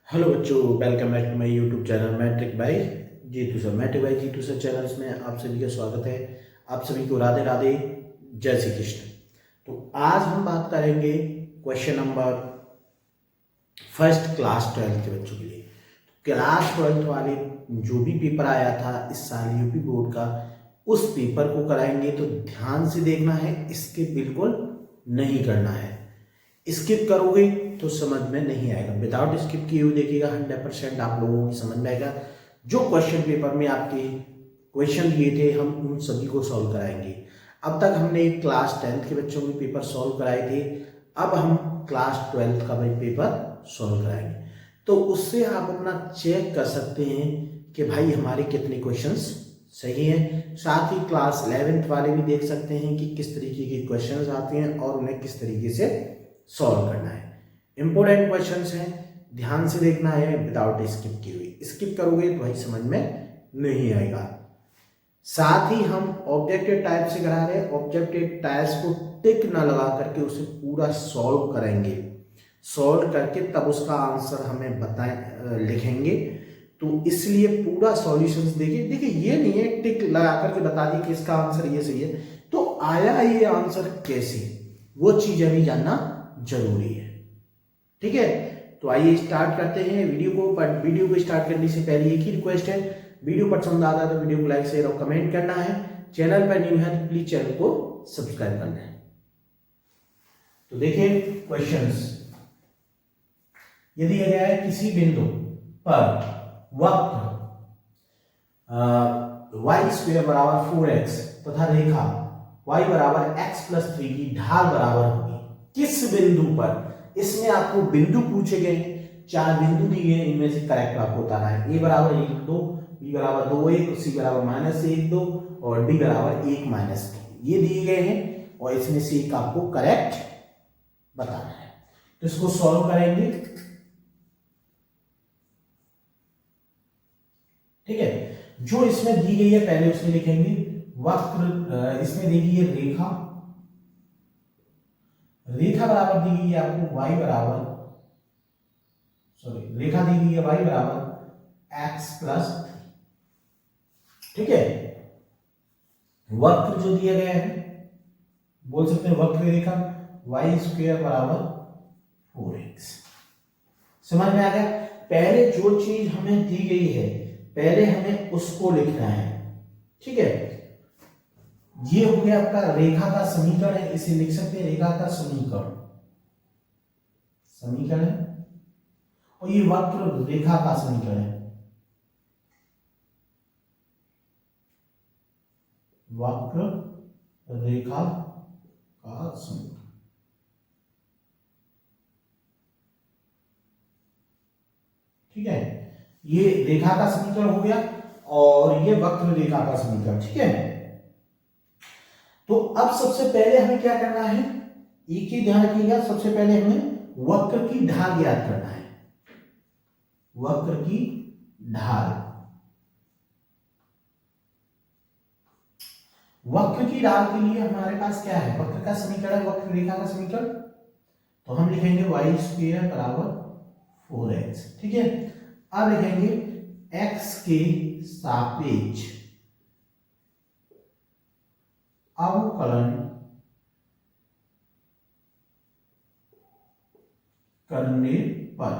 Hello बच्चों, welcome back to my YouTube channel matric by Jitu sir. Matric by Jitu sir channels में आप सभी का स्वागत है। आप सभी को राधे राधे, जय श्री कृष्ण। तो आज हम बात करेंगे क्वेश्चन नंबर फर्स्ट क्लास 12 के बच्चों के लिए। क्लास 12 वाले जो भी पेपर आया था इस साल यूपी बोर्ड का, उस पेपर को कराएंगे। तो ध्यान से देखना है, स्किप बिल्कुल नहीं करना है। स्किप करोगे तो समझ में नहीं आएगा। विदाउट स्किप किए हुए देखिएगा, 100% आप लोगों की समझ में आएगा। जो क्वेश्चन पेपर में आपके क्वेश्चन दिए थे हम उन सभी को सॉल्व कराएंगे। अब तक हमने क्लास 10 के बच्चों के पेपर सॉल्व कराए थे, अब हम क्लास 12 का भी पेपर सॉल्व कराएंगे। तो उससे आप अपना चेक कर सकते हैं कि भाई हमारे कितने क्वेश्चंस सही हैं। साथ ही क्लास 11th वाले भी देख सकते हैं कि किस तरीके के क्वेश्चंस आते हैं और उन्हें किस तरीके से सॉल्व करना है। इंपॉर्टेंट क्वेश्चंस हैं, ध्यान से देखना है विदाउट स्किप किए हुए। स्किप करोगे तो भाई समझ में नहीं आएगा। साथ ही हम ऑब्जेक्टिव टाइप से करा रहे हैं। ऑब्जेक्टिव टाइप्स को टिक ना लगा करके उसे पूरा सॉल्व करेंगे। सॉल्व करके तब उसका आंसर हमें बताएं, लिखेंगे। तो इसलिए पूरा सॉल्यूशंस देखिए ये नहीं है टिक लगा करके बता दिए कि इसका आंसर ये सही है। तो आया ये आंसर कैसे, वो चीज अभी जानना जरूरी है। ठीक है, तो आइए स्टार्ट करते हैं वीडियो को। बट वीडियो को स्टार्ट करने से पहले एक ही रिक्वेस्ट है, वीडियो पसंद आता है तो वीडियो को लाइक शेयर और कमेंट करना है। चैनल पर न्यू है तो प्लीज चैनल को सब्सक्राइब करना है। तो देखिए क्वेश्चंस, यदि दिया गया है किसी बिंदु पर वक्र y² बराबर 4x तथा रेखा y बराबर x+3 की ढाल बराबर होगी किस बिंदु पर। इसमें आपको बिंदु पूछे गए हैं, 4 बिंदु दिए हैं, इनमें से करेक्ट आपको बताना है। ए बराबर 1 2, बी बराबर 2 1, सी बराबर -1 2 और डी बराबर 1 -2 ये दिए गए हैं और इसमें से एक आपको करेक्ट बताना है। तो इसको सॉल्व करेंगे। ठीक है, जो इसमें दी गई है पहले उसमें लिखेंगे वक्र। इसमें दी गई है रेखा बराबर दी गई है आपको y बराबर, रेखा दी गई है y बराबर x+3। ठीक है, वक्र जो दिया गया है बोल सकते हैं वक्र रेखा y² बराबर 4x। समझ में आ गया। पहले जो चीज हमें दी गई है पहले हमें उसको लिखना है। ठीक है, ये हो गया आपका रेखा का समीकरण है, इसे लिख सकते हैं रेखा का समीकरण है। और ये वक्र रेखा का समीकरण है, वक्र रेखा का समीकरण। ठीक है, ये रेखा का समीकरण हो गया और ये वक्र रेखा का समीकरण। ठीक है, तो अब सबसे पहले हमें क्या करना है, एक ही ध्यान रखिएगा, सबसे पहले हमें वक्र की ढाल याद करना है। वक्र की ढाल, वक्र की ढाल के लिए हमारे पास क्या है, वक्र का समीकरण, वक्र रेखा का समीकरण। तो हम लिखेंगे y² बराबर 4x। ठीक है, अब लिखेंगे x के सापेक्ष अवकलन करने पर,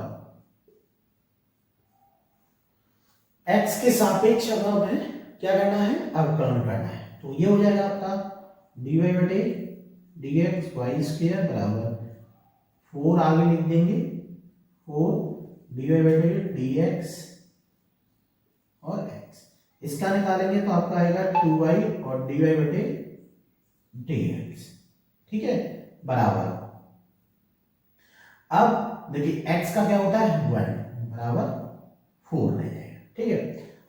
x के सापेक्ष अब हमें क्या करना है, अवकलन करना है। तो ये हो जाएगा आपका dy/dx y² बराबर 4, आगे लिख देंगे 4 dy/dx और x, इसका निकालेंगे तो आपका आएगा 2y और dy/dx। ठीक है, बराबर, अब देखिए x का क्या होता है 1 बराबर 4 रह जाएगा। ठीक है,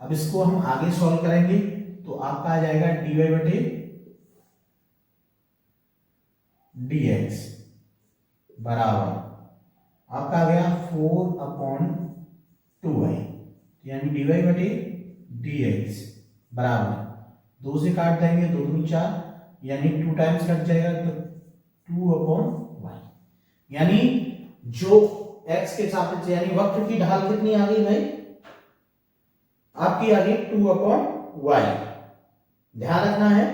अब इसको हम आगे सॉल्व करेंगे तो आपका आ जाएगा dy/dx बराबर आपका आ गया 4/2y, यानी dy/dx बराबर 2 से काट देंगे 2 दूनी 4, यानी 2 टाइम्स कट जाएगा तो 2/y, यानी जो x के सापेक्ष, यानी वक्र की ढाल कितनी आ गई भाई आपकी आ गई 2/y। ध्यान रखना है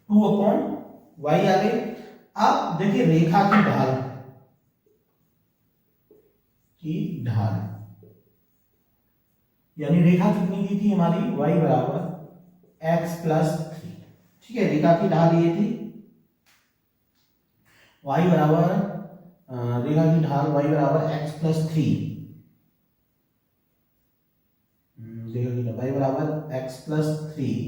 2/y आ गई। अब देखिए रेखा की ढाल यानी रेखा कितनी दी थी हमारी y बराबर x+3। ठीक है, रेखा की ढाल ये थी y बराबर रेखा की ढाल y बराबर x+3, y बराबर x+3,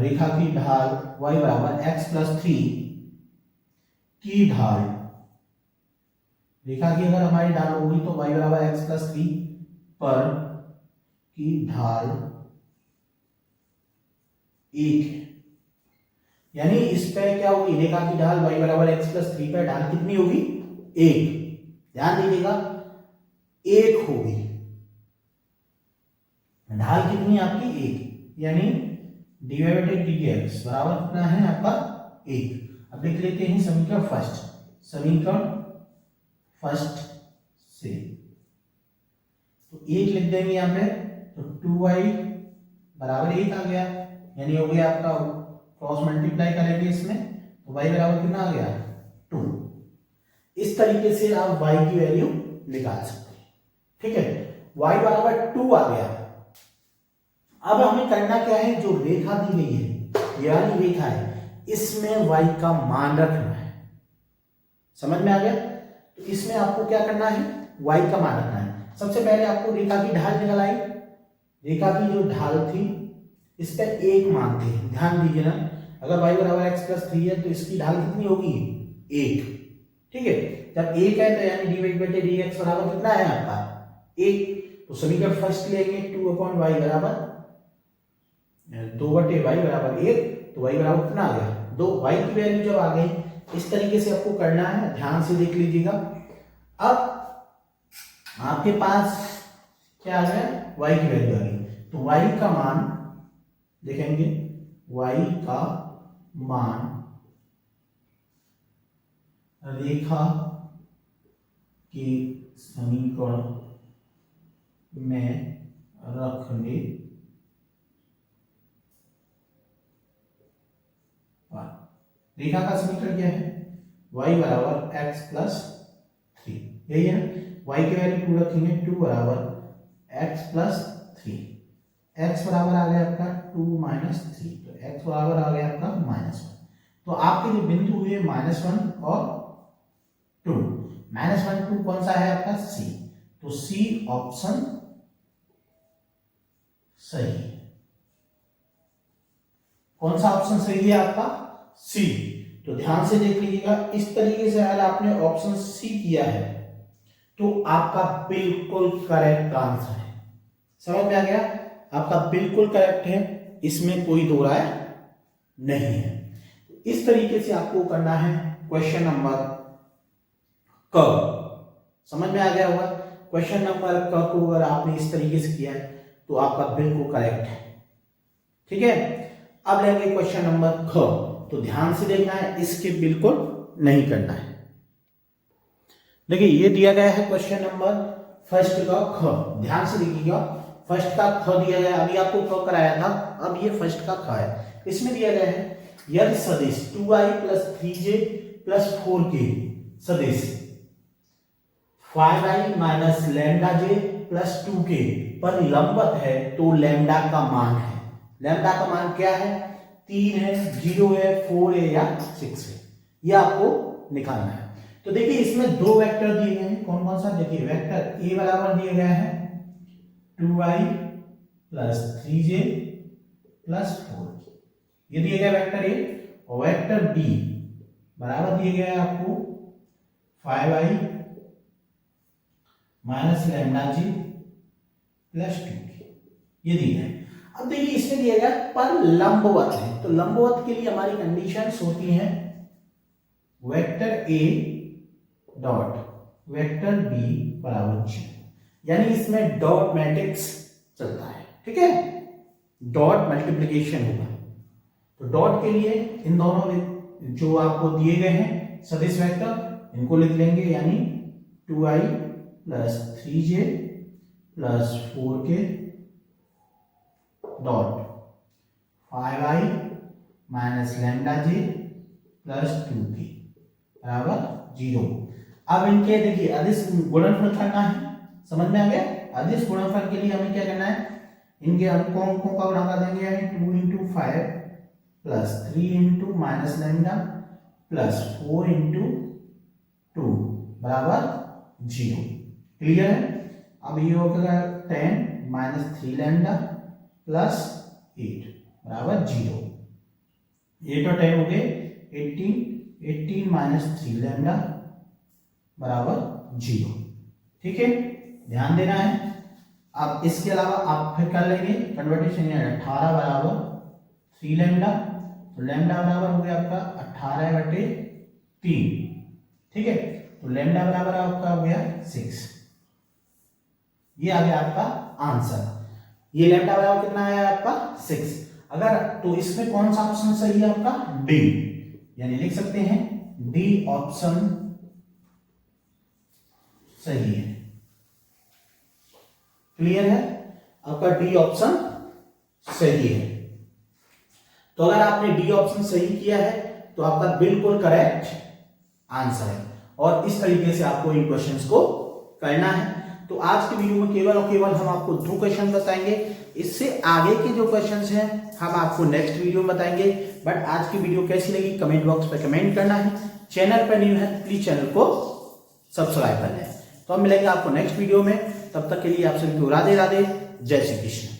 रेखा की ढाल y बराबर x+3 की ढाल, रेखा की अगर हमारी ढाल होगी तो y बराबर x+3 पर की ढाल 1 है। यानी इस पे क्या होगी, रेखा की ढाल y बराबर x+3 पर ढाल कितनी होगी 1। ध्यान दीजिएगा 1 होगी, ढाल कितनी है आपकी 1, यानी dx बराबर कितना है आपका 1। अब देख लेते हैं समीकरण फर्स्ट से, तो 1 लिख देंगे यहाँ पे, तो 2y बराबर 1 आ गया, यानी हो गया आपका क्रॉस मल्टीप्लाई करेंगे इसमें तो y बराबर कितना आ गया 2। इस तरीके से आप y की वैल्यू निकाल सकते हैं। ठीक है, y बराबर 2 आ गया। अब हमें करना क्या है, जो रेखा दी गई है ये वाली रेखा है, इसमें y का मान रखना है। समझ में आ गया? तो इसमें आपको क्या करना है, y का मान रखना है। सबसे पहले आपको रेखा की ढाल निकल आई, रेखा की जो ढाल थी इस पर 1 मान थे। ध्यान दीजिए ना, अगर y बराबर x+3 है तो इसकी ढाल कितनी होगी 1। ठीक है, जब 1 है तो यानी dx बराबर कितना है आपका 1। तो समीकरण फर्स्ट लेंगे 2/y बराबर 2/y बराबर 1, तो y बराबर कितना आ गया 2। y की वैल्यू जब आ गई, इस तरीके से आपको करना है, ध्यान से देख लीजिएगा। अब आपके पास क्या आ गया, y की वैल्यू आ गई, तो y का मान देखेंगे, y का मान रेखा के समीकरण में रखने पर, रेखा का समीकरण क्या है, y बराबर x+3, यही है ना। y की वैल्यू 2 रखेंगे, 2 बराबर x+3, x बराबर आ गया आपका 2 - 3, तो x बराबर आ गया आपका -1। तो आपके जो बिंदु हुए -1 और 2, -1 2 कौन सा है आपका C, तो C ऑप्शन सही है। कौन सा ऑप्शन सही है आपका C। तो ध्यान से देख लीजिएगा, इस तरीके से अगर आपने ऑप्शन C किया है तो आपका बिल्कुल करेक्ट आंसर है। समझ में आ गया, आपका बिल्कुल करेक्ट है, इसमें कोई दो राय नहीं है। इस तरीके से आपको करना है क्वेश्चन नंबर क। समझ में आ गया होगा, क्वेश्चन नंबर क को अगर आपने इस तरीके से किया है तो आपका बिल्कुल करेक्ट है। ठीक है, अब लेंगे क्वेश्चन नंबर ख, तो ध्यान से देखना है, इसके बिल्कुल नहीं करना है। देखिए ये दिया गया है क्वेश्चन नंबर फर्स्ट का ख, ध्यान से देखिएगा, फर्स्ट का ख दिया गया, अभी आपको क कराया था, अब ये फर्स्ट का ख है। इसमें दिया गया है यदि सदिश 2i + 3j + 4k सदिश 5i - λj + 2k पर लंबवत है तो लैम्डा का मान है। लैम्डा का मान क्या है, 3 है, 0 है, 4 है या 6 है, ये आपको निकालना है। तो देखिए इसमें दो वेक्टर दिए गए हैं, कौन कौन सा, देखिए वेक्टर a बराबर दिया गया है 2i + 3j + 4, ये दिया गया वेक्टर a, और वेक्टर b बराबर दिया गया है आपको 5i - λj + 2k, ये दिया है। अब देखिए इसमें दिया गया पर लंबवत है, तो लंबवत के लिए हमारी कंडीशंस होती हैं vector a dot vector b बराबर 0, यानी इसमें डॉट मैट्रिक्स चलता है। ठीक है, डॉट मल्टीप्लिकेशन होगा, तो डॉट के लिए इन दोनों जो आपको दिए गए हैं सदिश वेक्टर इनको लिख लेंगे, यानी 2i plus 3j plus 4k dot 5i minus lambda j plus 2k बराबर 0। अब इनके देखिए अदिश गुणनफल करना है, समझ में आ गया। अदिश गुणनफल के लिए हमें क्या करना है, इनके अंकों का गुणा कर देंगे, यानी 2 into 5 plus 3 into minus lambda plus 4 into 2 बराबर 0। क्लियर है। अब ये होगा 10 माइनस 3 लैम्डा प्लस 8 बराबर 0। 8 और 10 हो गए 18 माइनस 3 लैम्डा बराबर 0। ठीक है, ध्यान देना है। अब इसके अलावा आप फिर कर लेंगे कन्वर्टेशन, 18 बराबर 3 लैम्डा, तो लैम्डा बराबर हो गया आपका 18/3। ठीक है, तो लैम्डा बराबर आपका हो गया 6। ये आ गया आपका आंसर। ये लैम्डा बराबर कितना आया आपका 6। अगर तो इसमें कौन सा ऑप्शन सही है आपका, डी, यानी लिख सकते हैं डी ऑप्शन सही है। क्लियर है, आपका डी ऑप्शन सही है। तो अगर आपने डी ऑप्शन सही किया है तो आपका बिल्कुल करेक्ट आंसर है, और इस तरीके से आपको इन क्वेश्चंस को करना है। तो आज के वीडियो में केवल और केवल हम आपको 2 क्वेश्चन बताएंगे, इससे आगे के जो क्वेश्चंस हैं हम आपको नेक्स्ट वीडियो में बताएंगे। बट आज की वीडियो कैसी लगी कमेंट बॉक्स पे कमेंट करना है। चैनल पर न्यू है प्लीज चैनल को सब्सक्राइब कर लें। तो हम मिलेंगे आपको नेक्स्ट वीडियो में, तब तक के लिए आप सभी को राधे राधे, जय श्री कृष्ण।